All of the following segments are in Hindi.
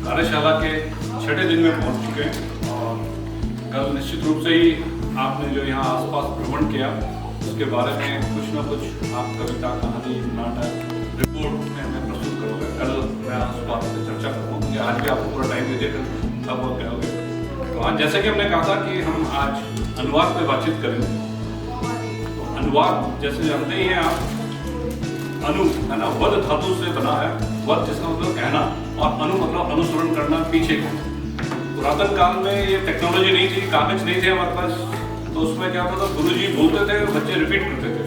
कार्यशाला के छठे दिन में पहुंच चुके हैं और कल निश्चित रूप से ही आपने जो यहाँ आसपास भ्रमण किया उसके बारे में कुछ ना कुछ आप कविता, कहानी, नाटक, रिपोर्ट में हमें प्रस्तुत करोगे। कल मैं उस बात पर चर्चा करूँगा क्योंकि आज भी आपको पूरा टाइम दीजिए, कल आप और कहोगे। तो आज जैसे कि हमने कहा था कि हम आज अनुवाद पर बातचीत करेंगे। तो अनुवाद जैसे जानते ही हैं आप, अनु है ना, वध धातु से बना है। वध जिसका मतलब कहना और अनु मतलब अनुसरण करना, पीछे करना। पुरातन काल में ये टेक्नोलॉजी नहीं थी, कागज नहीं थे हमारे पास, तो उसमें क्या होता था, गुरुजी बोलते थे, बच्चे रिपीट करते थे।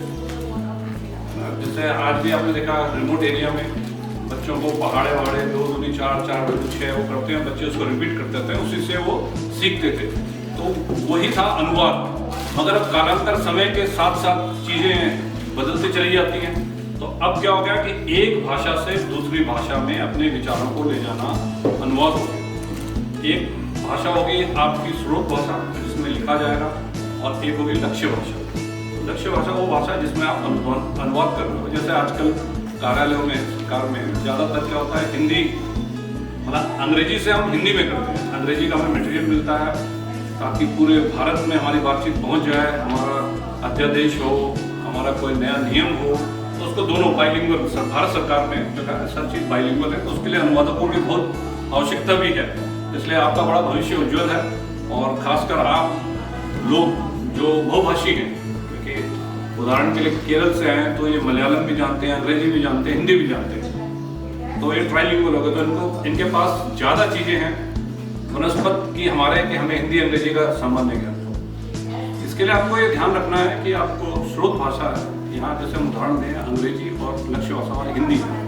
जैसे आज भी आपने देखा रिमोट एरिया में बच्चों को पहाड़े वहाड़े 2 दूनी 4, 4 दूनी 6 वो करते हैं, बच्चे उसको रिपीट करते थे, उसी से वो सीखते थे। तो वही था अनुवाद। मगर अब कालांतर समय के साथ साथ चीज़ें बदलती चली जाती हैं। तो अब क्या हो गया कि एक भाषा से दूसरी भाषा में अपने विचारों को ले जाना अनुवाद हो गया। एक भाषा होगी आपकी स्रोत भाषा जिसमें लिखा जाएगा और एक होगी लक्ष्य भाषा। तो लक्ष्य भाषा वो भाषा जिसमें आप अनुवाद कर रहे हो। जैसे आजकल कार्यालयों में, सरकार में ज़्यादातर क्या होता है, हिंदी मतलब अंग्रेजी से हम हिंदी में करते हैं। अंग्रेजी का हमें मटेरियल मिलता है ताकि पूरे भारत में हमारी बातचीत पहुँच जाए। हमारा अध्यादेश हो, हमारा कोई नया नियम हो, तो उसको दोनों बाइलिंगुअल, भारत सरकार में जो है सब चीज़ बाइलिंगुअल है, तो उसके लिए अनुवादकों की बहुत आवश्यकता भी है। इसलिए आपका बड़ा भविष्य उज्जवल है। और खासकर आप लोग जो बहुभाषी हैं, क्योंकि उदाहरण के लिए केरल से आए तो ये मलयालम भी जानते हैं, अंग्रेजी भी जानते हैं, हिंदी भी जानते हैं, तो ये ट्राइलिंगुअल हो गए। तो इनको इनके पास ज़्यादा चीज़ें हैं बनस्पत की हमारे कि हमें हिंदी अंग्रेजी का सामान्य ज्ञान हो। इसके लिए आपको ये ध्यान रखना है कि आपको स्रोत भाषा है, यहाँ जैसे हम उदाहरण दें अंग्रेजी और लक्ष्य भाषा वाली हिंदी है,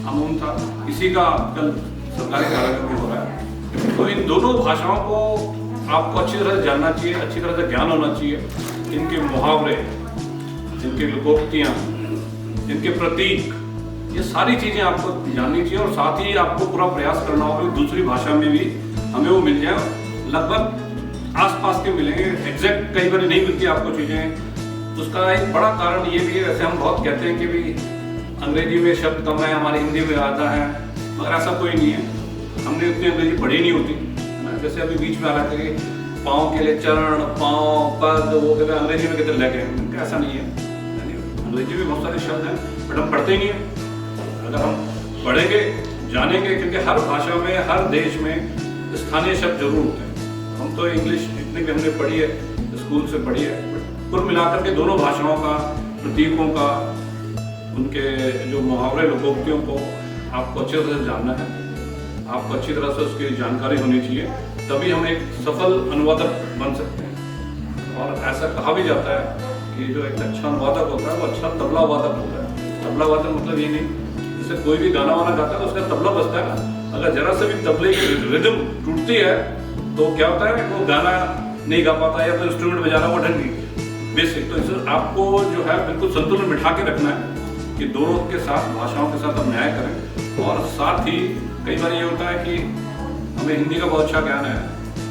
अमूमन था इसी का कल सरकारी कार्यालय में हो रहा है। तो इन दोनों भाषाओं को आपको अच्छी तरह से जानना चाहिए, अच्छी तरह से ज्ञान होना चाहिए। इनके मुहावरे, इनकी लोकोक्तियाँ, इनके प्रतीक, ये सारी चीज़ें आपको जाननी चाहिए। और साथ ही आपको पूरा प्रयास करना होगा दूसरी भाषा में भी हमें वो मिल जाए। लगभग आसपास के मिलेंगे, एग्जैक्ट कई बार नहीं मिलती आपको चीज़ें। उसका एक बड़ा कारण ये भी है, वैसे हम बहुत कहते हैं कि भी अंग्रेजी में शब्द कम है, हमारी हिंदी में ज़्यादा है, मगर ऐसा कोई नहीं है। हमने उतनी अंग्रेजी पढ़ी नहीं होती। जैसे अभी बीच में आ रहा था कि पाँव के लिए चरण, पाँव, पद, वो कहते हैं अंग्रेजी में कितने लगे हैं, ऐसा नहीं है। अंग्रेजी में बहुत सारे शब्द हैं बट हम पढ़ते ही नहीं हैं। अगर हम पढ़ेंगे, जानेंगे, क्योंकि हर भाषा में, हर देश में स्थानीय शब्द जरूर होते हैं। हम तो इंग्लिश जितनी भी हमने पढ़ी है, स्कूल से पढ़ी है, कुल मिलाकर के दोनों भाषाओं का, प्रतीकों का, उनके जो मुहावरे, लोकोक्तियों को आपको अच्छी तरह से जानना है। आपको अच्छी तरह से उसकी जानकारी होनी चाहिए, तभी हम एक सफल अनुवादक बन सकते हैं। और ऐसा कहा भी जाता है कि जो एक अच्छा अनुवादक होता है वो अच्छा तबला वादक होता है। तबला वादक मतलब ये नहीं, जैसे कोई भी गाना वाना गाता है तो उसका तबला बजता है ना, अगर जरा से भी तबले की रिदम टूटती है तो क्या होता है, वो गाना नहीं गा पाता या फिर इंस्ट्रूमेंट बजा रहा है वो ढंग नहीं बेसिक। तो इसे आपको जो है बिल्कुल संतुलन बिठा के रखना है कि दोनों के साथ, भाषाओं के साथ हम न्याय करें। और साथ ही कई बार ये होता है कि हमें हिंदी का बहुत अच्छा ज्ञान है,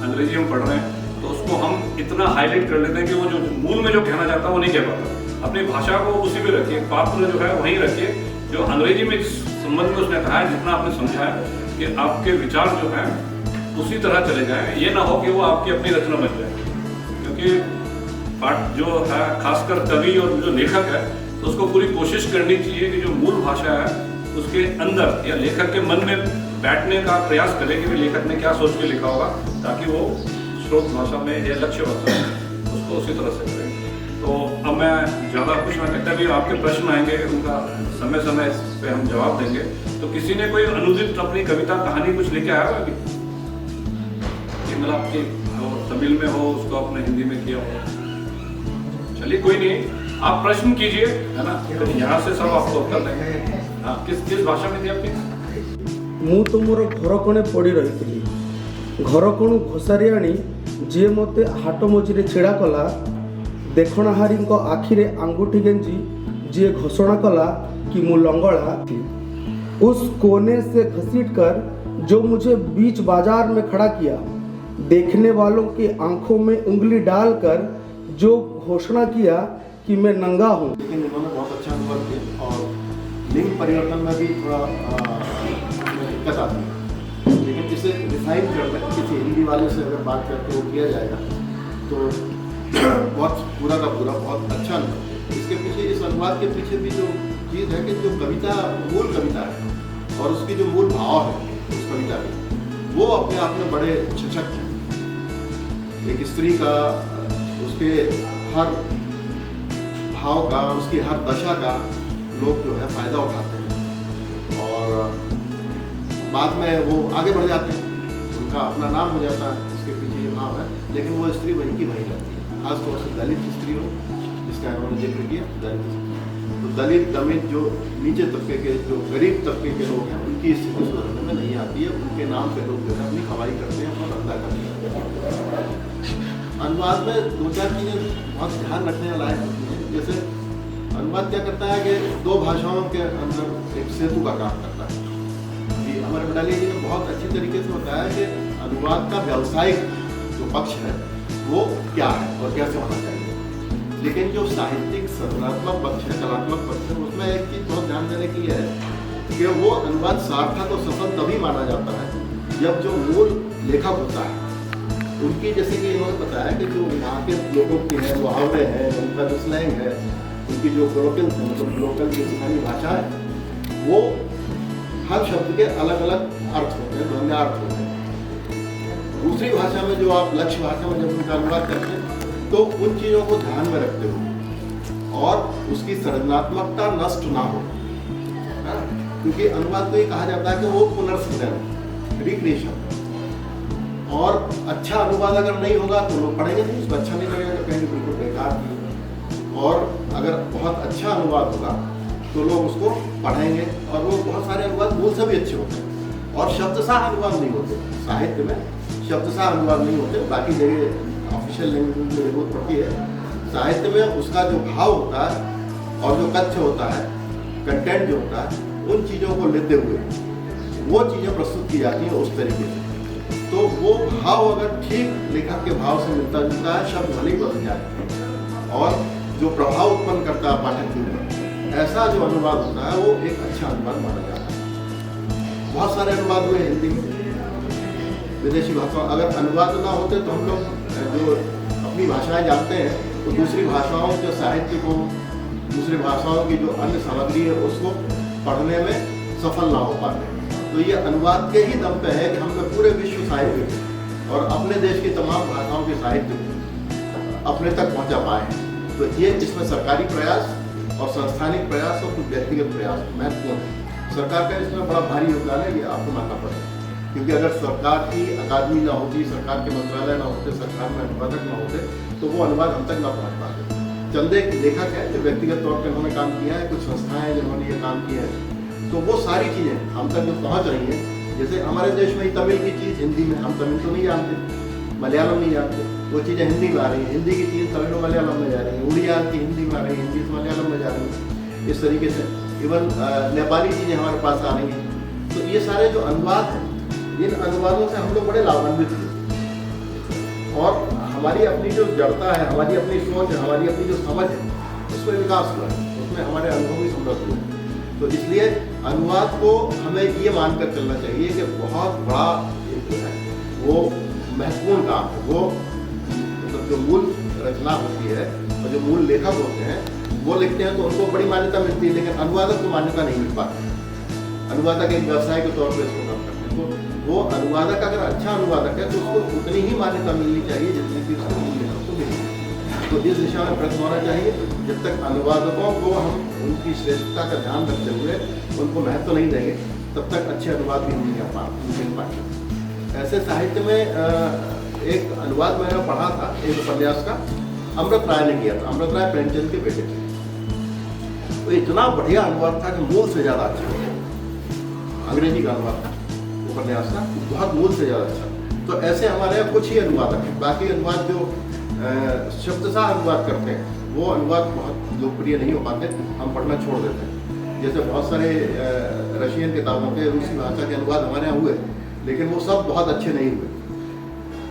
अंग्रेजी हम पढ़ रहे हैं, तो उसको हम इतना हाईलाइट कर लेते हैं कि वो जो मूल में जो कहना चाहता है वो नहीं कह पाता। अपनी भाषा को उसी में रखिए, पात्र जो है वहीं रखिए जो अंग्रेजी में जिस संबंध में उसने कहा है, जितना आपने समझा है, कि आपके विचार जो है उसी तरह चले जाएं। ये ना हो कि वो आपकी अपनी रचना बन जाए। क्योंकि पाठ जो है, खासकर कवि और जो लेखक है, तो उसको पूरी कोशिश करनी चाहिए कि जो मूल भाषा है उसके अंदर या लेखक के मन में बैठने का प्रयास करें कि लेखक ने क्या सोच के लिखा होगा, ताकि वो स्रोत भाषा में या लक्ष्य भाषा में उसको उसी तरह से करें। तो अब मैं ज़्यादा कुछ ना कहता भी, आपके प्रश्न आएंगे, उनका समय समय पे हम जवाब देंगे। तो किसी ने कोई अनुदित अपनी कविता, कहानी कुछ लेके आया होगा कि मतलब आपकी तमिल में हो, उसको आपने हिंदी में किया हो? चलिए कोई नहीं, आप प्रश्न कीजिए, है ना, फिर यहाँ से सब आपको उत्तर देंगे। हाँ, किस भाषा में थी आपकी? मु तो मोर घर कोणे पड़ी रही, घर कोणु घोषारी आनी जी मते हाट मझिरे छेड़ा कला, देखणाहारी आखिरे आंगुठी गेंजी जी घोषणा कला कि मु लंगड़ा। उस कोने से घसीट कर जो मुझे बीच बाजार में खड़ा किया, देखने वालों की आंखों में उंगली डालकर जो घोषणा किया कि मैं नंगा हूँ। लेकिन उन्होंने बहुत अच्छा अनुवाद किया और लिंग परिवर्तन में भी थोड़ा दिक्कत आती है, लेकिन हिंदी वाले से अगर बात करके वो किया जाएगा तो बहुत पूरा का पूरा बहुत अच्छा अनुभव है। इसके पीछे, इस अनुवाद के पीछे भी जो चीज़ है कि जो कविता मूल कविता है और उसकी जो मूल भाव है उस कविता में, वो अपने आप में बड़े सशक्त हैं। एक स्त्री का, उसके हर भाव का, उसकी हर दशा का लोग जो है फ़ायदा उठाते हैं और बाद में वो आगे बढ़ जाते हैं, उनका अपना नाम हो जाता है, इसके पीछे ये भाव है। लेकिन वो स्त्री वहीं की वहीं रहती है, खासतौर से दलित स्त्री हो, जिसका उन्होंने जिक्र किया, दलित। तो दलित, दमित, जो नीचे तबके के, जो गरीब तबके के लोग हैं, उनकी स्थिति सुधरने में नहीं आती है। उनके नाम पे लोग जो है अपनी कमाई करते हैं और धंधा करते हैं। अनुवाद में दो चार चीज़ें बहुत ध्यान रखने लायक होती हैं। जैसे अनुवाद क्या करता है कि दो भाषाओं के अंदर एक सेतु का काम करता है। कि हमारे बटालिया जी ने बहुत अच्छी तरीके से बताया कि अनुवाद का व्यावसायिक जो पक्ष है वो क्या है और कैसे होना चाहिए। लेकिन जो साहित्यिक सृजनात्मक पक्ष है, कलात्मक पक्ष है, उसमें एक चीज़ बहुत ध्यान देने की है कि वो अनुवाद सार्थक और सफल तभी माना जाता है जब जो मूल लेखक होता है उनकी, जैसे कि इन्होंने बताया कि जो यहाँ के लोगों की है, मुहावरे हैं, उनका जो स्लैंग है, उनकी जो ग्लोकल्स हैं, मतलब लोकल की स्थानीय भाषा है, वो हर शब्द के अलग अलग अर्थ होते हैं, ध्वन्यार्थ होते हैं। दूसरी भाषा में जो आप लक्ष्य भाषा में जब उनका अनुवाद करते हैं तो उन चीज़ों को ध्यान में रखते हुए और उसकी सृजनात्मकता नष्ट ना हो, क्योंकि अनुवाद को ये कहा जाता है कि वो पुनर्सृजन, रिक्रिएशन। और अच्छा अनुवाद अगर नहीं होगा तो लोग पढ़ेंगे नहीं, उसको अच्छा नहीं लगेगा, तो कहेंगे बिल्कुल बेकार की। और अगर बहुत अच्छा अनुवाद होगा तो लोग उसको पढ़ेंगे। और वो बहुत सारे अनुवाद मूल से भी अच्छे होते हैं और शब्दशाह अनुवाद नहीं होते। साहित्य में शब्दशाह अनुवाद नहीं होते, बाकी जगह ऑफिशियल लैंग्वेज में जरूरत पड़ती है। साहित्य में उसका जो भाव होता है और जो कथ्य होता है, कंटेंट जो होता है, उन चीज़ों को लेते हुए वो चीज़ें प्रस्तुत की जाती हैं उस तरीके से। तो वो भाव अगर ठीक लेखक के भाव से मिलता जुलता है, शब्द भले ही बदल जाए और जो प्रभाव उत्पन्न करता है पाठक के ऊपर, ऐसा जो अनुवाद होता है वो एक अच्छा अनुवाद माना जाता है। बहुत सारे अनुवाद हुए हिंदी में, विदेशी भाषाओं। अगर अनुवाद ना होते तो हम लोग जो अपनी भाषाएं जानते हैं तो दूसरी भाषाओं के साहित्य को, दूसरी भाषाओं की जो अन्य सामग्री है उसको पढ़ने में सफल ना हो पाते। तो ये अनुवाद के ही दम पे है कि हम पूरे विश्व साहित्य को और अपने देश की तमाम भाषाओं के साहित्य को अपने तक पहुंचा पाए हैं। तो ये इसमें सरकारी प्रयास और संस्थानिक प्रयास और कुछ व्यक्तिगत प्रयास महत्वपूर्ण है। सरकार का इसमें बड़ा भारी योगदान है, ये आपको मानना पड़ेगा। क्योंकि अगर सरकार की अकादमी ना होती, सरकार के मंत्रालय ना होते, सरकार में अनुवादक ना होते तो वो अनुवाद हम तक ना पहुँच पाते। चंद एक लेखक है जो व्यक्तिगत तौर पर उन्होंने काम किया है, कुछ संस्थाएं हैं जिन्होंने ये काम किया है, तो वो सारी चीज़ें हम तक जो पहुँच रही हैं। जैसे हमारे देश में तमिल की चीज़ हिंदी में, हम तमिल तो नहीं जानते, मलयालम नहीं जानते, वो चीज़ें हिंदी में आ रही हैं। हिंदी की चीज़ तमिल और मलयालम में जा रही है, उड़िया की हिंदी में आ रही है, हिंदी से मलयालम में जा रही है। इस तरीके से इवन नेपाली चीज़ें हमारे पास आ रही हैं। तो ये सारे जो अनुवाद हैं, इन अनुवादों से हम लोग बड़े लाभान्वित हुए और हमारी अपनी जो जड़ता है, हमारी अपनी सोच है, हमारी अपनी जो समझ है, उसमें विकास हुआ है, उसमें हमारे अनुभव भी समृद्ध हुए। तो इसलिए अनुवाद को हमें ये मानकर चलना चाहिए कि बहुत बड़ा एक जो है वो महत्वपूर्ण काम है। वो मतलब जो मूल रचना होती है और जो मूल लेखक होते हैं वो लिखते हैं तो उनको बड़ी मान्यता मिलती है, लेकिन अनुवादक को मान्यता नहीं मिल पाती। अनुवादक एक व्यवसाय के तौर पर इसको काम करते हैं। तो वो अनुवादक अगर अच्छा अनुवादक है तो उसको उतनी ही मान्यता मिलनी चाहिए जितनी कि उसको मूल लेखक को मिली। तो इस दिशा में प्रयत्न होना चाहिए। जब तक अनुवादकों को हम उनकी श्रेष्ठता का ध्यान रखते हुए उनको महत्व नहीं देंगे, तब तक अच्छे अनुवाद भी नहीं मिल पाएंगे। ऐसे साहित्य में एक अनुवाद मैंने पढ़ा था, एक उपन्यास का, अमृत राय ने किया था। अमृत राय प्रेमचंद के बेटे थे। तो इतना बढ़िया अनुवाद था कि मूल से ज़्यादा अच्छा हो गया। अंग्रेजी का अनुवाद था उपन्यास का, बहुत मूल से ज़्यादा अच्छा। तो ऐसे हमारे यहाँ कुछ ही अनुवादक हैं। बाकी अनुवाद जो शब्दशाह अनुवाद करते हैं वो अनुवाद बहुत लोकप्रिय नहीं हो पाते, हम पढ़ना छोड़ देते हैं। जैसे बहुत सारे रशियन किताबों के, रूसी भाषा के अनुवाद हमारे यहाँ हुए, लेकिन वो सब बहुत अच्छे नहीं हुए।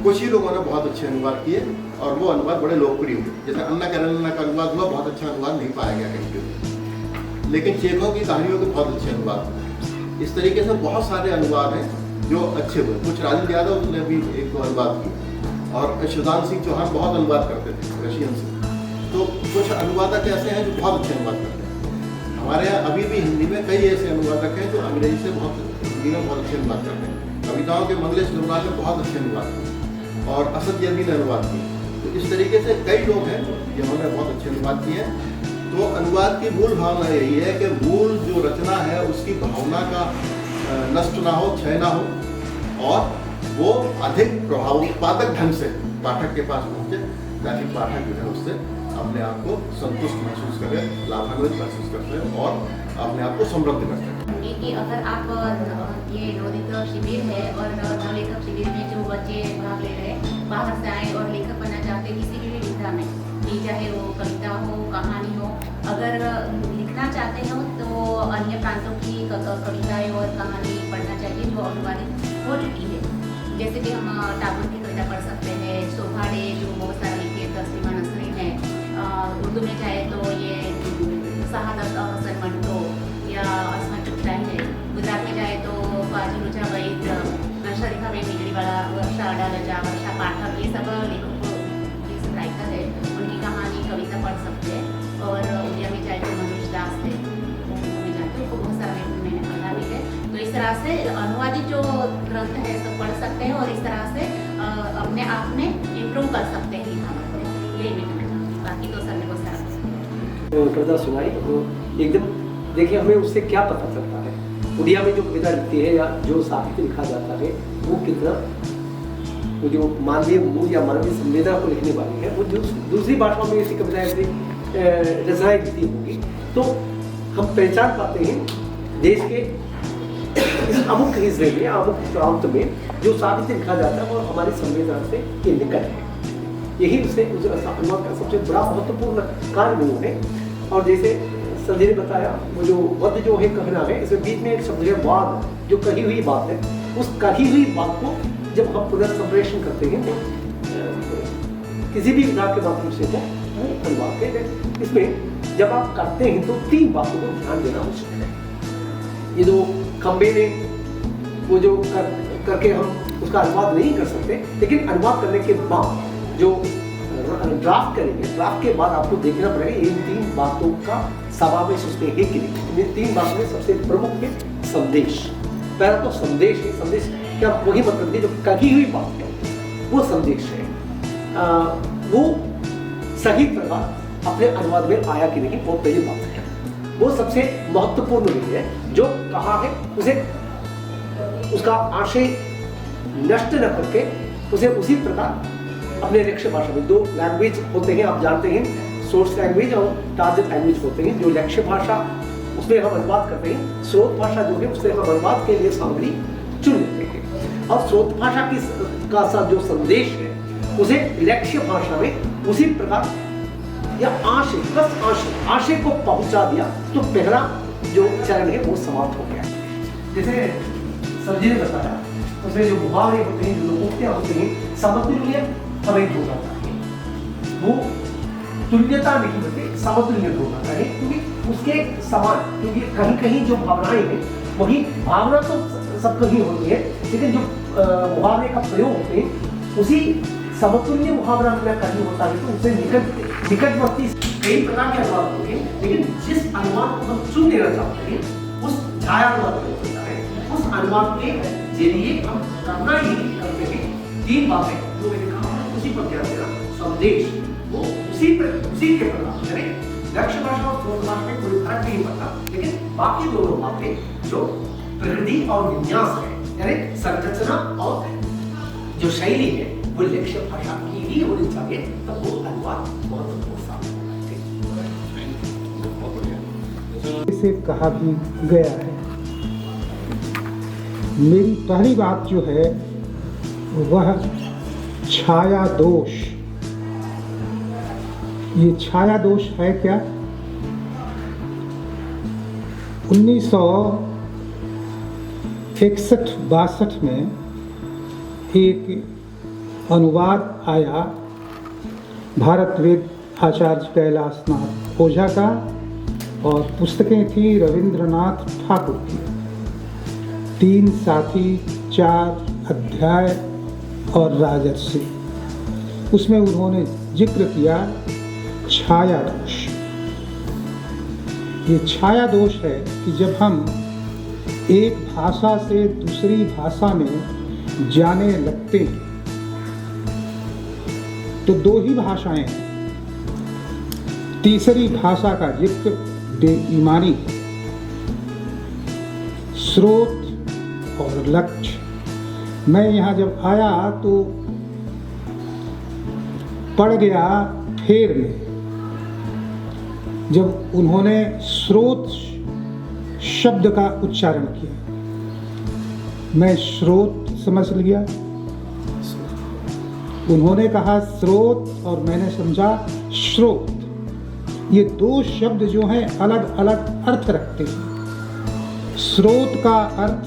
कुछ ही लोगों ने बहुत अच्छे अनुवाद किए और वो अनुवाद बड़े लोकप्रिय हुए। जैसे अन्ना कैरेनिना का अनुवाद हुआ, बहुत अच्छा अनुवाद नहीं पाया गया कहीं पे, लेकिन चेखोव की कहानियों के बहुत अच्छे अनुवाद हुए। इस तरीके से बहुत सारे अनुवाद हैं जो अच्छे हुए। कुछ राजेंद्र यादव ने भी एक दो अनुवाद किए और शिवदान सिंह चौहान बहुत अनुवाद करते थे रशियन से। तो कुछ अनुवादक ऐसे हैं जो बहुत अच्छे अनुवाद करते हैं। हमारे यहाँ अभी भी हिंदी में कई ऐसे अनुवादक हैं जो अंग्रेजी से हिंदी में बहुत अच्छे अनुवाद करते हैं। कविताओं के मंगलेश गुरबाज ने बहुत अच्छे अनुवाद किए और असद यदि ने अनुवाद किए। तो इस तरीके से कई लोग हैं जिन्होंने बहुत अच्छे अनुवाद किए हैं। तो अनुवाद की मूल भावना यही है कि मूल जो रचना है उसकी भावना का नष्ट ना हो, क्षय ना हो और वो अधिक प्रभाव उत्पादक ढंग से पाठक के पास पहुँचे ताकि पाठक जो है उससे अपने आप को संतुष्ट महसूस करें, लाभान्वित महसूस करते हैं और अपने आप को समृद्ध करते हैं। कि अगर आप ये नवोदित शिविर है और नवलेखक शिविर में जो बच्चे भाग ले रहे हैं बाहर से आए और लेखक बनना चाहते हैं किसी भी विधा में, कि चाहे वो कविता हो, कहानी हो, अगर लिखना चाहते हो तो अन्य प्रांतों की कविताएं और कहानी पढ़ना चाहिए जो अनुवादित हो चुकी है। जैसे कि हम टागोर की कविता पढ़ सकते हैं, शोभा डे जो बहुत सारा लिखी है, तस्लीमा नसरीन है। उर्दू में चाहे तो ये शहादत हसन मंटो या असमत चुगताई है। गुजरात में जाए तो फाजिल उजा वैद, शरीफा में बिगड़ी वाला, वर्षा अडालजा, वर्षा पाठक, ये सब लेखकों ये सब राइटर है, उनकी कहानी कविता पढ़ सकते हैं। और उड़िया में जाए तो मनोज दास है, मैं जानती हूँ बहुत सारा मैंने पढ़ा भी है। तो इस तरह से अनुवादित जो ग्रंथ है सब पढ़ सकते हैं और इस तरह से अपने आप में इम्प्रूव कर सकते हैं लिखावट में। यही मैं कहना चाहूँगी, बाकी तो सर ने बहुत सारा कविता सुनाई तो एकदम देखिए हमें उससे क्या पता चलता है। उड़िया में जो कविता लिखती है या जो साहित्य लिखा जाता है वो कितना, वो जो मानवीय मूल या मानवीय संवेदना को लिखने वाली है, वो जो दूसरी भाषाओं में ऐसी कविताएं ऐसी रचनाएं लिखती होंगी तो हम पहचान पाते हैं देश के इस अमुक हिस्से में, अमुक प्रांत में जो साहित्य लिखा जाता है वो हमारी संवेदना से के निकट है। यही उससे अनुवाद का सबसे बड़ा महत्वपूर्ण कार्य वो है। और जैसे संजय ने बताया वो जो वध जो है कहना है, इसमें बीच में एक शब्द है वाद, जो कही हुई बात है। उस कही हुई बात को जब हम पुनर्संप्रेषण करते हैं तो किसी भी विधा के माध्यम से वो अनुवाद के इसमें जब आप करते हैं तो 3 बातों को ध्यान देना आवश्यक है। ये जो खंबे ने वो जो करके हम उसका अनुवाद नहीं कर सकते, लेकिन अनुवाद करने के बाद जो ड्राफ्ट करेंगे, ड्राफ्ट के बाद आपको देखना पड़ेगा इन 3 बातों का समावेश उसमें है कि नहीं। इन 3 बातों में सबसे प्रमुख है संदेश। पहला तो संदेश है। संदेश क्या वही मतलब है जो कही हुई बात है वो संदेश है। वो सही प्रकार अपने अनुवाद में आया कि नहीं वो पहली बात है। वो सबसे महत्वपूर्ण विषय है। जो कहा है उसे उसका आशय नष्ट न करके उसे उसी प्रकार अपने लक्ष्य भाषा में 2 लैंग्वेज होते हैं, आप जानते हैं, सोर्स लैंग्वेज और टारगेट लैंग्वेज होते हैं। जो लक्ष्य भाषा उसमें हम अनुवाद करते हैं, स्रोत भाषा जो है उससे हम अनुवाद के लिए सामग्री चुन लेते हैं। और स्रोत भाषा का जो संदेश है उसे लक्ष्य भाषा में उसी प्रकार या आशय बस आशय को पहुंचा दिया तो पहला जो चरण है वो समाप्त हो गया। जैसे संजय ने बताया उसमें जो मुहावरे होते हैं, जो लोकोक्तियां होती हैं, समतुल्य हमें ढूंढना चाहिए। वो तुल्यता नहीं बल्कि समतुल्य ढूंढना चाहिए, क्योंकि उसके समान, क्योंकि कहीं कहीं जो भावनाएं हैं वही भावना तो सब कहीं होती है, लेकिन जो मुहावरे का प्रयोग होते हैं उसी समतुल्य मुहावरा में कहीं होता है तो उसे निकटवर्ती कई प्रकार के अनुवाद होते हैं। लेकिन जिस अनुवाद को हम चुन लेना चाहते हैं उस छाया अनुवाद होता है, उस अनुवाद के जरिए हम करना ही करते हैं 3 बातें जो मैंने कहा उसी पर ध्यान देना। संदेश वो उसी के प्रकार करें। लक्ष्य भाषा और स्रोत भाषा में कोई फर्क नहीं पड़ता, लेकिन बाकी दोनों बातें जो प्रकृति और विन्यास है यानी संरचना और जो शैली है वो लक्ष्य भाषा की ही होनी चाहिए, तब वो अनुवाद महत्वपूर्ण साबित होगा। से कहा भी गया है। मेरी पहली बात जो है वह छाया दोष। ये छाया दोष है क्या? 1961-62 में एक अनुवाद आया भारत वेद आचार्य कैलाशनाथ ओझा का, और पुस्तकें थी रविंद्रनाथ ठाकुर की। 3 साथी 4 अध्याय और राजर्षि, उसमें उन्होंने जिक्र किया छाया दोष। ये छाया दोष है कि जब हम एक भाषा से दूसरी भाषा में जाने लगते हैं तो 2 ही भाषाएं हैं, तीसरी भाषा का जिक्र बेईमानी है। स्रोत और लक्ष्य, मैं यहाँ जब आया तो पड़ गया फेर में, जब उन्होंने स्रोत शब्द का उच्चारण किया, मैं स्रोत समझ लिया, उन्होंने कहा स्रोत और मैंने समझा स्रोत। ये 2 शब्द जो हैं अलग अलग अर्थ रखते हैं। स्रोत का अर्थ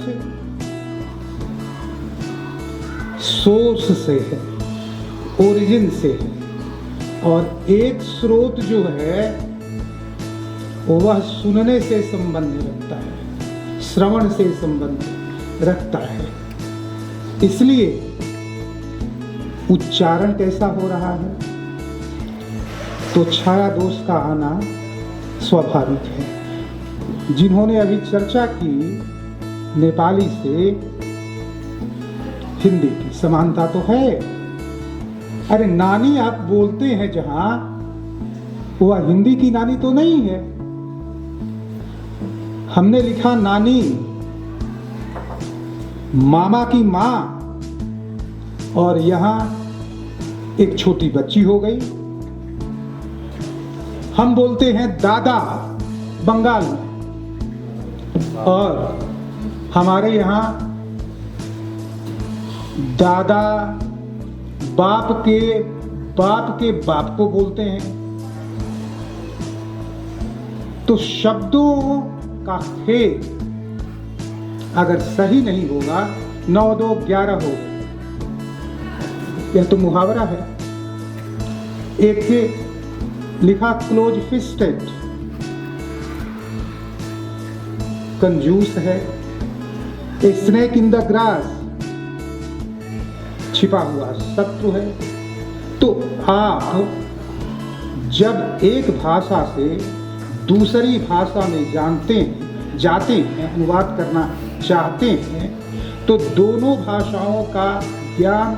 सोर्स से है, ओरिजिन से है, और एक स्रोत जो है वह सुनने से संबंध रखता है, श्रवण से संबंध रखता है। इसलिए उच्चारण कैसा हो रहा है, तो छाया दोष का आना स्वाभाविक है। जिन्होंने अभी चर्चा की नेपाली से हिंदी की समानता तो है। अरे नानी आप बोलते हैं जहां, वह हिंदी की नानी तो नहीं है। हमने लिखा नानी, मामा की मां, और यहां एक छोटी बच्ची हो गई। हम बोलते हैं दादा बंगाल में, और हमारे यहाँ दादा बाप के बाप को बोलते हैं। तो शब्दों का फेर अगर सही नहीं होगा, 9 2 11 हो, यह तो मुहावरा है। एक लिखा क्लोज फिस्टेड, कंजूस है। A snake in the grass, छिपा हुआ शत्रु है। तो आप जब एक भाषा से दूसरी भाषा में जाते हैं, अनुवाद करना चाहते हैं, तो दोनों भाषाओं का ज्ञान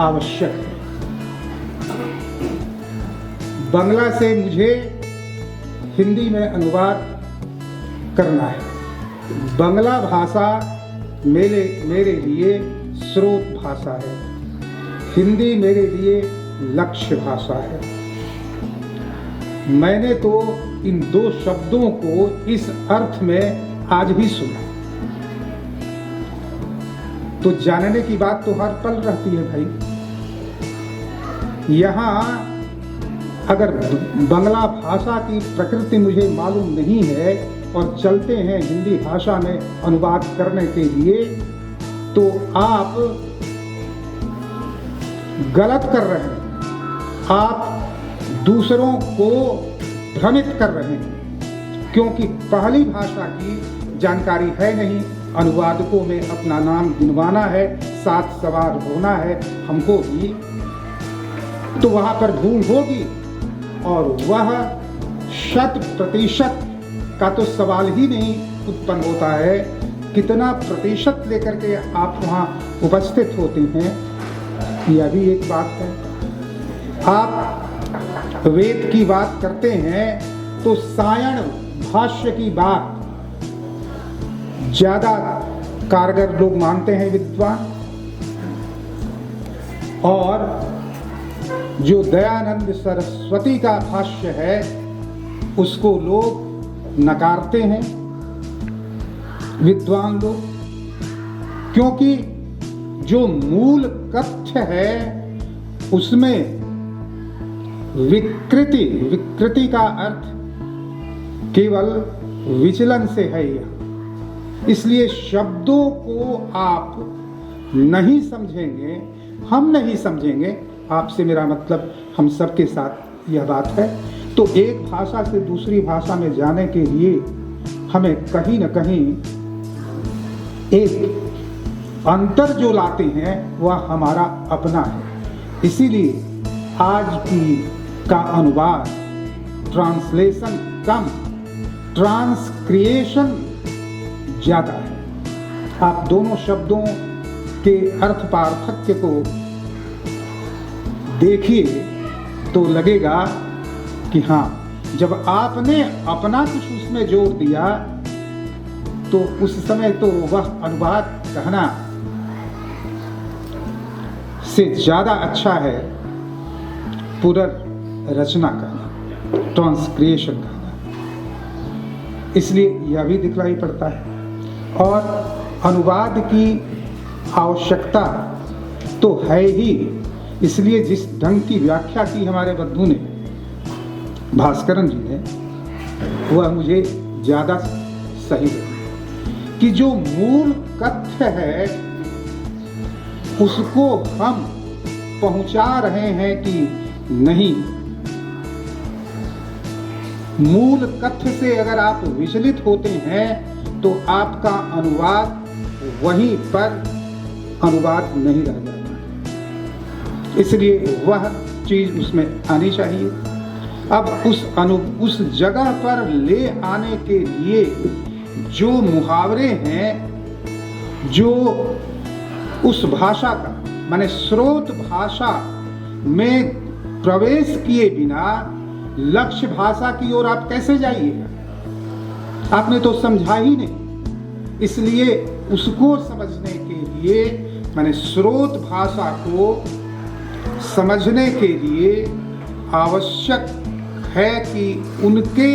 आवश्यक है। बांग्ला से मुझे हिंदी में अनुवाद करना है। बांग्ला भाषा मेरे लिए स्रोत भाषा है, हिंदी मेरे लिए लक्ष्य भाषा है। मैंने तो इन 2 शब्दों को इस अर्थ में आज भी सुना। तो जानने की बात तो हर पल रहती है भाई। यहाँ अगर बांग्ला भाषा की प्रकृति मुझे मालूम नहीं है और चलते हैं हिंदी भाषा में अनुवाद करने के लिए, तो आप गलत कर रहे हैं। आप दूसरों को भ्रमित कर रहे हैं, क्योंकि पहली भाषा की जानकारी है नहीं। अनुवादकों में अपना नाम गिनवाना है, साथ सवार होना है हमको भी, तो वहाँ पर भूल होगी। और वह 100% का तो सवाल ही नहीं उत्पन्न होता है। कितना प्रतिशत लेकर के आप वहाँ उपस्थित होते हैं, यह भी एक बात है। आप वेद की बात करते हैं तो सायण भाष्य की बात ज्यादा कारगर लोग मानते हैं विद्वान, और जो दयानंद सरस्वती का भाष्य है उसको लोग नकारते हैं विद्वान लोग, क्योंकि जो मूल कथ्य है उसमें विकृति का अर्थ केवल विचलन से है। इसलिए शब्दों को आप नहीं समझेंगे, हम नहीं समझेंगे, आपसे मेरा मतलब हम सबके साथ यह बात है। तो एक भाषा से दूसरी भाषा में जाने के लिए हमें कहीं न कहीं एक अंतर जो लाते हैं वह हमारा अपना है। इसीलिए आज की का अनुवाद ट्रांसलेशन कम, ट्रांसक्रिएशन ज़्यादा है। आप दोनों शब्दों के अर्थ पार्थक्य को देखिए तो लगेगा कि हाँ, जब आपने अपना कुछ उसमें जोड़ दिया तो उस समय तो वह अनुवाद कहना से ज़्यादा अच्छा है पुनर्रचना करना, ट्रांसक्रिएशन करना। इसलिए यह भी दिखलाई पड़ता है। और अनुवाद की आवश्यकता तो है ही, इसलिए जिस ढंग की व्याख्या की हमारे बंधु ने, भास्करन जी ने, वह मुझे ज़्यादा सही लगी कि जो मूल कथ्य है उसको हम पहुंचा रहे हैं कि नहीं। मूल कथ्य से अगर आप विचलित होते हैं तो आपका अनुवाद वहीं पर अनुवाद नहीं रह जाता। इसलिए वह चीज उसमें आनी चाहिए। अब उस जगह पर ले आने के लिए जो मुहावरे हैं, जो उस भाषा का माने स्रोत भाषा में प्रवेश किए बिना लक्ष्य भाषा की ओर आप कैसे जाइएगा? आपने तो समझा ही नहीं। इसलिए उसको समझने के लिए माने स्रोत भाषा को समझने के लिए आवश्यक है कि उनके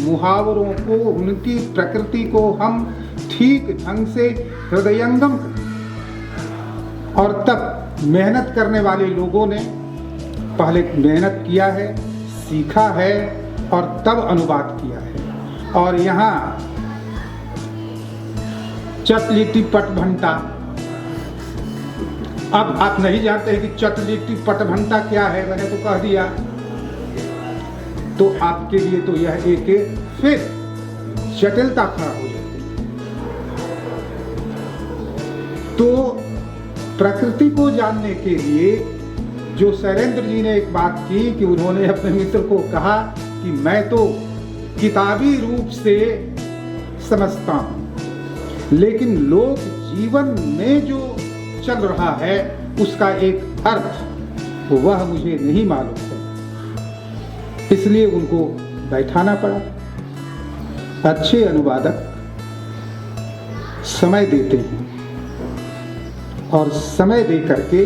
मुहावरों को, उनकी प्रकृति को हम ठीक ढंग से हृदयंगम करें। और तब मेहनत करने वाले लोगों ने पहले मेहनत किया है, सीखा है और तब अनुवाद किया है। और यहाँ चटलिटी पटभंटा, अब आप नहीं जानते हैं कि चटलिटी पटभंटा क्या है, मैंने तो कह दिया, तो आपके लिए तो यह एक फिर जटिलता खड़ा हो जाती है। तो प्रकृति को जानने के लिए जो शैलेंद्र जी ने एक बात की कि उन्होंने अपने मित्र को कहा कि मैं तो किताबी रूप से समझता हूं, लेकिन लोक जीवन में जो चल रहा है उसका एक अर्थ वह मुझे नहीं मालूम है। इसलिए उनको बैठाना पड़ा। अच्छे अनुवादक समय देते हैं और समय दे करके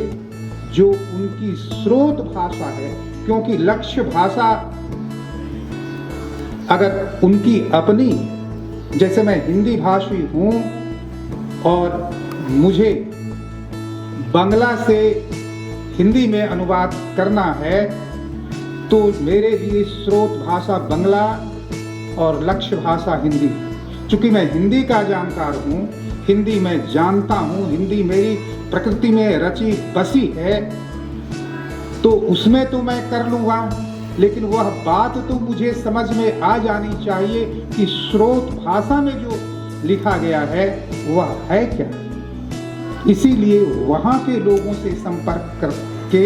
जो उनकी स्रोत भाषा है, क्योंकि लक्ष्य भाषा अगर उनकी अपनी, जैसे मैं हिंदी भाषी हूँ और मुझे बांग्ला से हिंदी में अनुवाद करना है, तो मेरे लिए स्रोत भाषा बांग्ला और लक्ष्य भाषा हिंदी। चूंकि मैं हिंदी का जानकार हूँ, हिंदी मैं जानता हूँ, हिंदी मेरी प्रकृति में रची बसी है, तो उसमें तो मैं कर लूँगा, लेकिन वह बात तो मुझे समझ में आ जानी चाहिए कि स्रोत भाषा में जो लिखा गया है वह है क्या। इसीलिए वहाँ के लोगों से संपर्क करके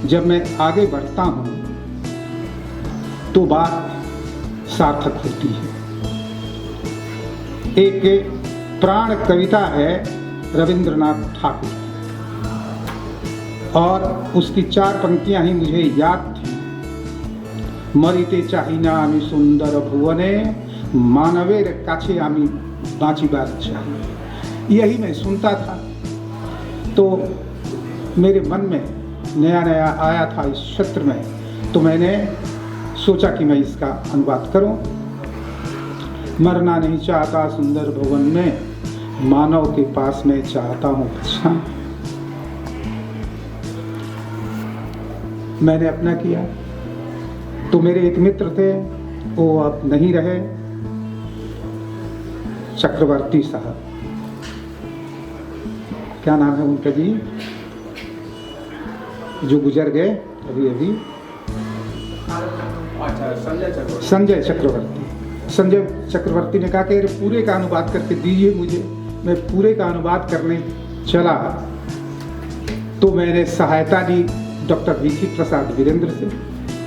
जब मैं आगे बढ़ता हूँ तो बात सार्थक होती है। एक प्राण कविता है रविंद्रनाथ ठाकुर, और उसकी 4 पंक्तियां ही मुझे याद थी। मरिते चाहिना आमी सुंदर भुवने, मानवेर काछे आमी बाँचिबार चाहिए। यही मैं सुनता था तो मेरे मन में नया नया आया था इस क्षेत्र में, तो मैंने सोचा कि मैं इसका अनुवाद करूं। मरना नहीं चाहता सुंदर भवन में, मानव के पास में चाहता हूं बचना। मैंने अपना किया। तो मेरे एक मित्र थे, वो अब नहीं रहे, चक्रवर्ती साहब, क्या नाम है उनका जी, जो गुजर गए अभी अभी, संजय चक्रवर्ती। संजय चक्रवर्ती ने कहा कि पूरे का अनुवाद करके दीजिए मुझे, मैं पूरे का अनुवाद करने चला तो मैंने सहायता ली डॉक्टर वीसी प्रसाद वीरेंद्र से।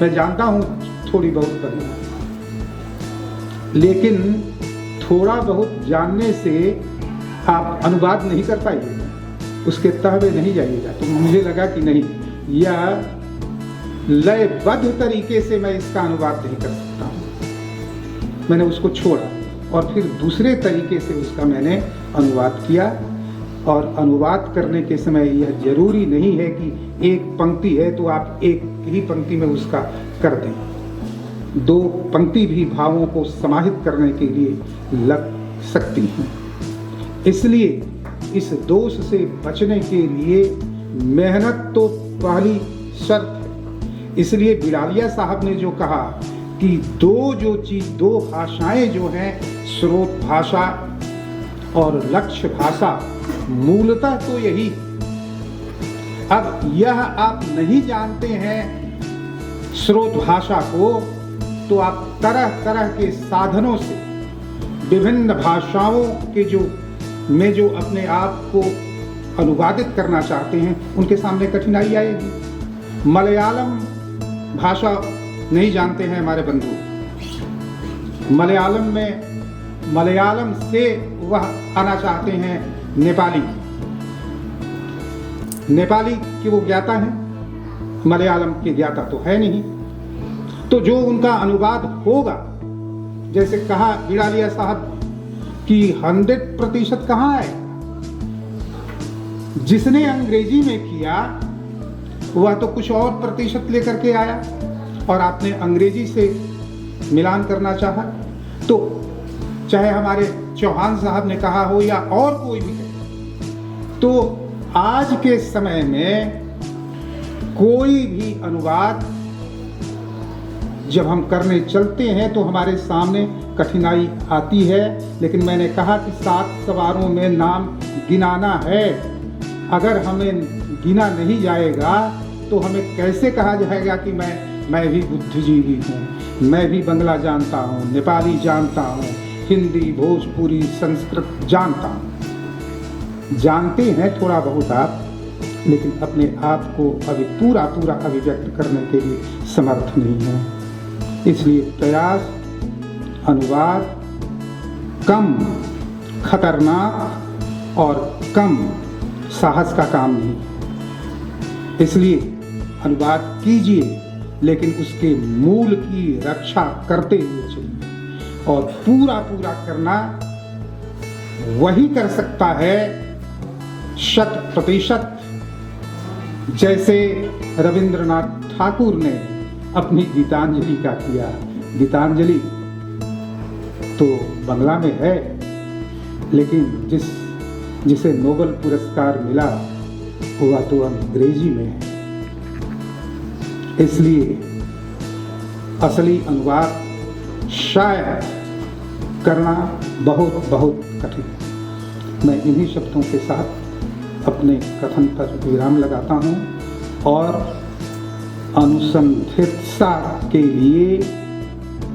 मैं जानता हूँ थोड़ी बहुत बढ़िया, लेकिन थोड़ा बहुत जानने से आप अनुवाद नहीं कर पाइएगा, उसके तह में नहीं जाइएगा। तो मुझे लगा कि नहीं, यह लयबद्ध तरीके से मैं इसका अनुवाद नहीं कर सकता हूँ। मैंने उसको छोड़ा और फिर दूसरे तरीके से उसका मैंने अनुवाद किया। और अनुवाद करने के समय यह जरूरी नहीं है कि एक पंक्ति है तो आप एक ही पंक्ति में उसका कर दें। 2 पंक्ति भी भावों को समाहित करने के लिए लग सकती हैं। इसलिए इस दोष से बचने के लिए मेहनत तो पहली शर्त है। इसलिए बिलालिया साहब ने जो कहा कि 2 भाषाएं जो हैं, स्रोत भाषा और लक्ष्य भाषा, मूलतः तो यही। अब यह आप नहीं जानते हैं स्रोत भाषा को, तो आप तरह तरह के साधनों से विभिन्न भाषाओं के जो अपने आप को अनुवादित करना चाहते हैं, उनके सामने कठिनाई आएगी। मलयालम भाषा नहीं जानते हैं हमारे बंधु, मलयालम से वह आना चाहते हैं नेपाली की वो ज्ञाता है, मलयालम की ज्ञाता तो है नहीं। तो जो उनका अनुवाद होगा, जैसे कहा बिलालिया साहब कि 100% कहाँ है, जिसने अंग्रेजी में किया वह तो कुछ और प्रतिशत लेकर के आया, और आपने अंग्रेजी से मिलान करना चाहा। तो चाहे हमारे चौहान साहब ने कहा हो या और कोई भी कहे, तो आज के समय में कोई भी अनुवाद जब हम करने चलते हैं तो हमारे सामने कठिनाई आती है। लेकिन मैंने कहा कि 7 सवारों में नाम गिनाना है। अगर हमें गिना नहीं जाएगा तो हमें कैसे कहा जाएगा कि मैं भी बुद्धिजीवी हूँ, मैं भी बंगला जानता हूँ, नेपाली जानता हूँ, हिंदी, भोजपुरी, संस्कृत जानता हूँ। जानते हैं थोड़ा बहुत आप, लेकिन अपने आप को अभी पूरा अभिव्यक्त करने के लिए समर्थ नहीं है। इसलिए प्रयास, अनुवाद कम खतरनाक और कम साहस का काम नहीं। इसलिए अनुवाद कीजिए, लेकिन उसके मूल की रक्षा करते हुए चलिए। और पूरा करना वही कर सकता है 100%, जैसे रविंद्रनाथ ठाकुर ने अपनी गीतांजलि का किया। गीतांजलि तो बंगला में है, लेकिन जिसे नोबेल पुरस्कार मिला हुआ तो अंग्रेजी में है। इसलिए असली अनुवाद शायद करना बहुत कठिन। मैं इन्हीं शब्दों के साथ अपने कथन पर विराम लगाता हूँ और अनुसंधित्सा के लिए,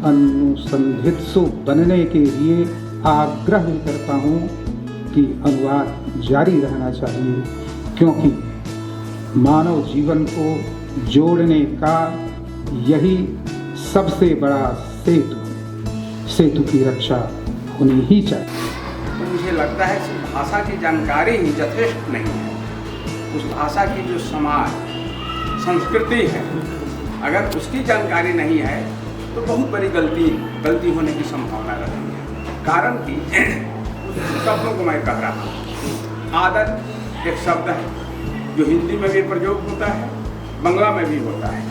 अनुसंधित्सु बनने के लिए आग्रह करता हूँ कि अनुवाद जारी रहना चाहिए, क्योंकि मानव जीवन को जोड़ने का यही सबसे बड़ा सेतु है। सेतु की रक्षा होनी ही चाहिए। तो मुझे लगता है सिर्फ भाषा की जानकारी ही यथेष्ट नहीं है। उस भाषा की जो समाज संस्कृति है, अगर उसकी जानकारी नहीं है तो बहुत बड़ी गलती होने की संभावना रहती है। कारण कि शब्दों को मैं कह रहा हूँ, आदर एक शब्द है जो हिंदी में भी प्रयोग होता है, बंगला में भी होता है।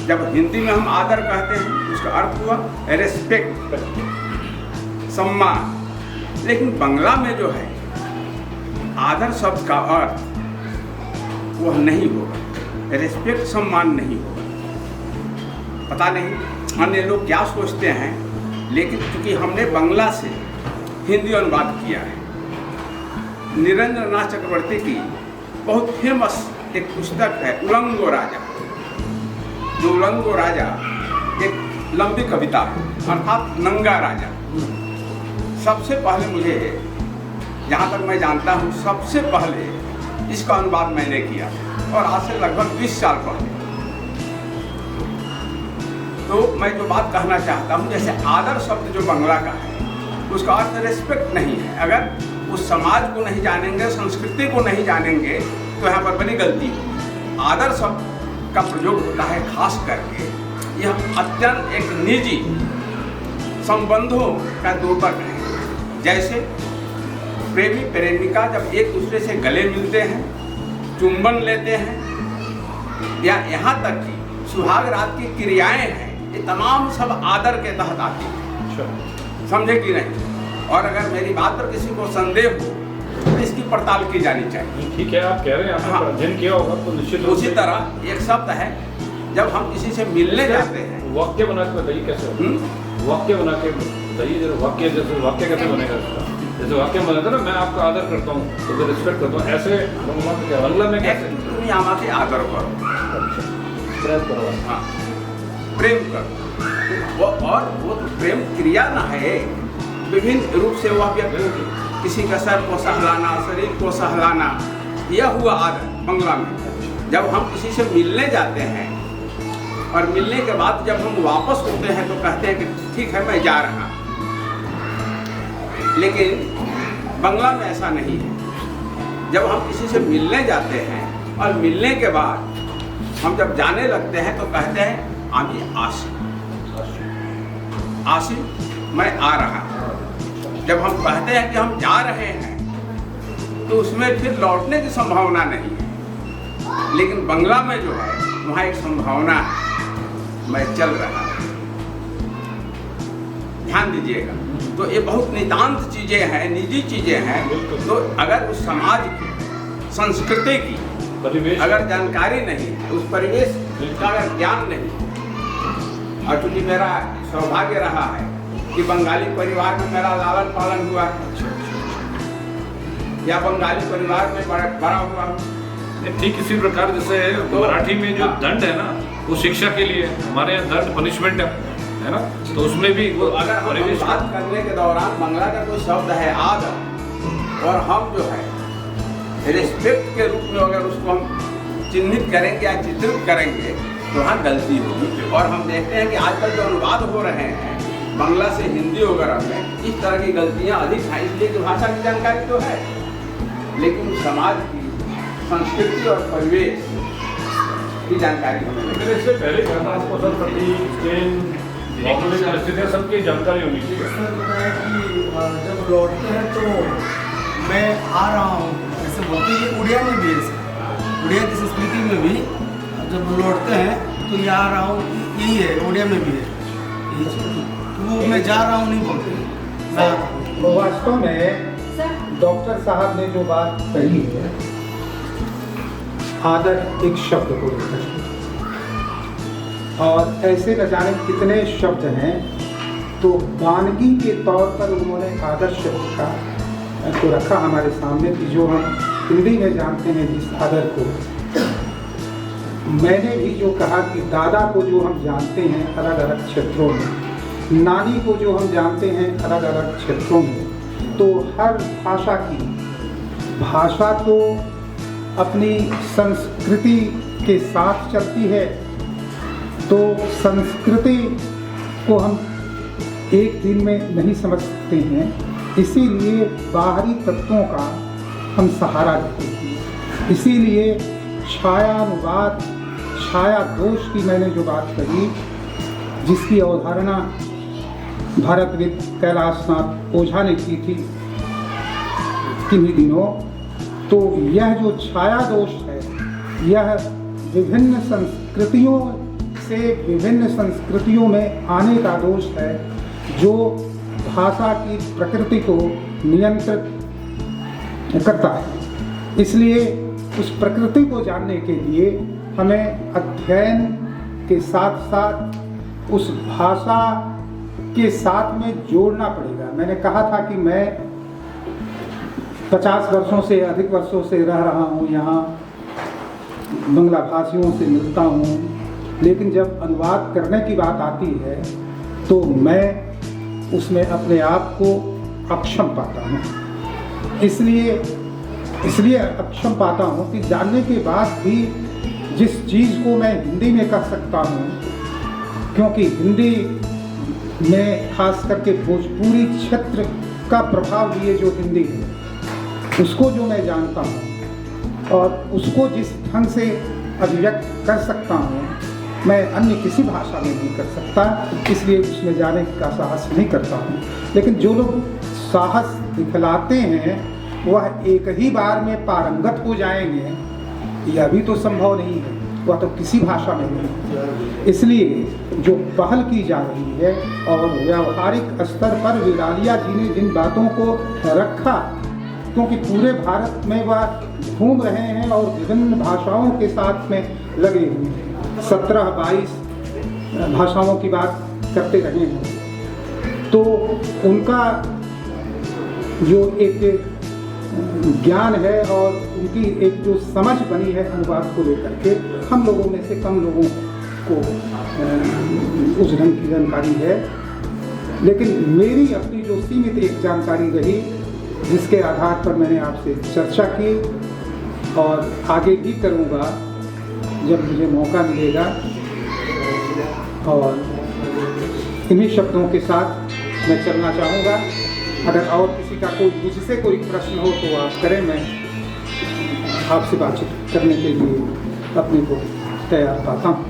जब हिंदी में हम आदर कहते हैं उसका अर्थ हुआ रेस्पेक्ट, सम्मान। लेकिन बंगला में जो है आदर शब्द का अर्थ वह नहीं होगा, रेस्पेक्ट सम्मान नहीं होगा। पता नहीं अन्य लोग क्या सोचते हैं, लेकिन क्योंकि हमने बंगला से हिंदी अनुवाद किया है। निरंजननाथ चक्रवर्ती की बहुत फेमस एक पुस्तक है उलंगो राजा। जो उलंगो राजा एक लंबी कविता है, अर्थात नंगा राजा। सबसे पहले मुझे, जहाँ तक मैं जानता हूँ, सबसे पहले इसका अनुवाद मैंने किया और आज से लगभग 20 साल पहले। तो मैं जो बात कहना चाहता हूँ, जैसे आदर शब्द जो बंगला का है उसका अर्थ रिस्पेक्ट नहीं है। अगर उस समाज को नहीं जानेंगे, संस्कृति को नहीं जानेंगे तो यहाँ पर बड़ी गलती है। आदर शब्द का प्रयोग होता है खास करके, यह अत्यंत एक निजी संबंधों का द्योतक है। जैसे प्रेमी प्रेमिका जब एक दूसरे से गले मिलते हैं, चुंबन लेते हैं, या यहाँ तक कि सुहाग रात की क्रियाएं हैं, ये तमाम सब आदर के तहत आती हैं। समझे कि नहीं? और अगर मेरी बात पर किसी को संदेह हो तो इसकी पड़ताल की जानी चाहिए। ठीक है, आप कह रहे हैं, आपने अध्ययन किया होगा तो निश्चित रूप उसी से तरह एक शब्द है, जब हम किसी से मिलने जाते हैं, वाक्य बना के बताइए कैसे वाक्य बना के बताइए जरा। वाक्य कैसे बनेगा इसका? जैसे वाक्य बनाता ना, मैं आपका आदर करता हूँ, तो रिस्पेक्ट करता हूँ, ऐसे बांग्ला में कैसे? दुनिया के आदर करो, प्रेम करो। हाँ, प्रेम करो। वो और वो तो प्रेम क्रिया ना है, विभिन्न रूप से वह व्यक्ति, किसी का सर को सहलाना, शरीर को सहलाना, यह हुआ आदर बंगला में। जब हम किसी से मिलने जाते हैं और मिलने के बाद जब हम वापस होते हैं तो कहते हैं कि ठीक है मैं जा रहा हूँ, लेकिन बंगला में ऐसा नहीं है। जब हम किसी से मिलने जाते हैं और मिलने के बाद हम जब जाने लगते हैं तो कहते हैं आमी आशी, आशी मैं आ रहा हूँ। जब हम कहते हैं कि हम जा रहे हैं तो उसमें फिर लौटने की संभावना नहीं है, लेकिन बंगला में जो है वहाँ एक संभावना है, मैं चल रहा हूँ। ध्यान दीजिएगा। तो ये बहुत नितांत चीजें हैं, निजी चीजें हैं। तो अगर उस समाज की, संस्कृति की अगर जानकारी नहीं है, उस परिवेश का अगर ज्ञान नहीं, और चूंकि मेरा सौभाग्य रहा है कि बंगाली परिवार में मेरा लालन पालन हुआ है या बंगाली परिवार में बड़ा हुआ हूँ। ठीक इसी प्रकार जैसे तो मराठी में जो दंड है ना, वो शिक्षा के लिए, हमारे यहाँ दंड पनिशमेंट है ना, तो उसमें भी वो अगर हम परिवेश बात करने के दौरान बंगला का कोई शब्द है आदर, और हम जो है रिस्पेक्ट के रूप में अगर उसको हम चिन्हित करेंगे या चित्रित करेंगे तो वहाँ गलती होगी। और हम देखते हैं कि आजकल जो अनुवाद हो रहे हैं बांग्ला से हिंदी वगैरह में, इस तरह की गलतियाँ अधिक हैं, इसलिए कि भाषा की जानकारी तो है लेकिन समाज की, संस्कृति और परिवेश की जानकारी हमें नहीं। लेकिन इससे पहले कहना आपको सर प्रति भौगोलिक परिस्थितियाँ सबकी जानकारी होनी चाहिए। सर बताया कि जब लौटते हैं तो मैं आ रहा हूँ ऐसे बोलते हैं, उड़िया में भी है सर, उड़िया की संस्कृति में भी जब लौटते हैं तो ये आ रहा हूँ, यही है, उड़िया में भी है यही चीज़। वो मैं जा रहा हूँ नहीं बोलते। तो वास्तव में डॉक्टर साहब ने जो बात कही है, आदर एक शब्द को लेकर, और ऐसे न जाने कितने शब्द हैं, तो वानगी के तौर पर उन्होंने आदर शब्द का को रखा हमारे सामने कि जो हम हिंदी में जानते हैं जिस आदर को, मैंने भी जो कहा कि दादा को जो हम जानते हैं अलग अलग क्षेत्रों में, नानी को जो हम जानते हैं अलग अलग क्षेत्रों में, तो हर भाषा तो अपनी संस्कृति के साथ चलती है, तो संस्कृति को हम एक दिन में नहीं समझ सकते हैं, इसीलिए बाहरी तत्वों का हम सहारा लेते हैं। इसीलिए छायानुवाद, छाया दोष की मैंने जो बात कही, जिसकी अवधारणा भारतविद कैलाशनाथ ओझा ने की थी किन्हीं दिनों, तो यह जो छाया दोष है, यह विभिन्न संस्कृतियों से विभिन्न संस्कृतियों में आने का दोष है, जो भाषा की प्रकृति को नियंत्रित करता है। इसलिए उस प्रकृति को जानने के लिए हमें अध्ययन के साथ साथ उस भाषा के साथ में जोड़ना पड़ेगा। मैंने कहा था कि मैं 50 वर्षों से अधिक वर्षों से रह रहा हूँ यहाँ, बंगला भाषियों से मिलता हूँ, लेकिन जब अनुवाद करने की बात आती है तो मैं उसमें अपने आप को अक्षम पाता हूँ। इसलिए इसलिए अक्षम पाता हूँ कि जानने के बाद भी जिस चीज़ को मैं हिंदी में कर सकता हूँ, क्योंकि हिंदी में खास करके भोजपुरी क्षेत्र का प्रभाव लिए जो हिंदी है उसको जो मैं जानता हूँ और उसको जिस ढंग से अभिव्यक्त कर सकता हूँ मैं अन्य किसी भाषा में नहीं कर सकता, इसलिए उसमें जाने का साहस नहीं करता हूँ। लेकिन जो लोग साहस दिखलाते हैं वह एक ही बार में पारंगत हो जाएंगे, यह भी तो संभव नहीं है, वह तो किसी भाषा में नहीं। इसलिए जो पहल की जा रही है और व्यावहारिक स्तर पर विरालिया जी ने जिन बातों को रखा, क्योंकि पूरे भारत में वह घूम रहे हैं और विभिन्न भाषाओं के साथ में लगे हुए हैं, 17-22 भाषाओं की बात करते रहे हैं, तो उनका जो एक ज्ञान है और उनकी एक जो समझ बनी है अनुवाद को लेकर के, हम लोगों में से कम लोगों को उस ढंग की जानकारी है। लेकिन मेरी अपनी जो सीमित एक जानकारी रही जिसके आधार पर मैंने आपसे चर्चा की और आगे भी करूँगा जब मुझे मौका मिलेगा, और इन्हीं शब्दों के साथ मैं चलना चाहूँगा। अगर और किसी का कोई मुझसे कोई प्रश्न हो तो आप करें, मैं आपसे बातचीत करने के लिए अपने को तैयार पाता हूँ।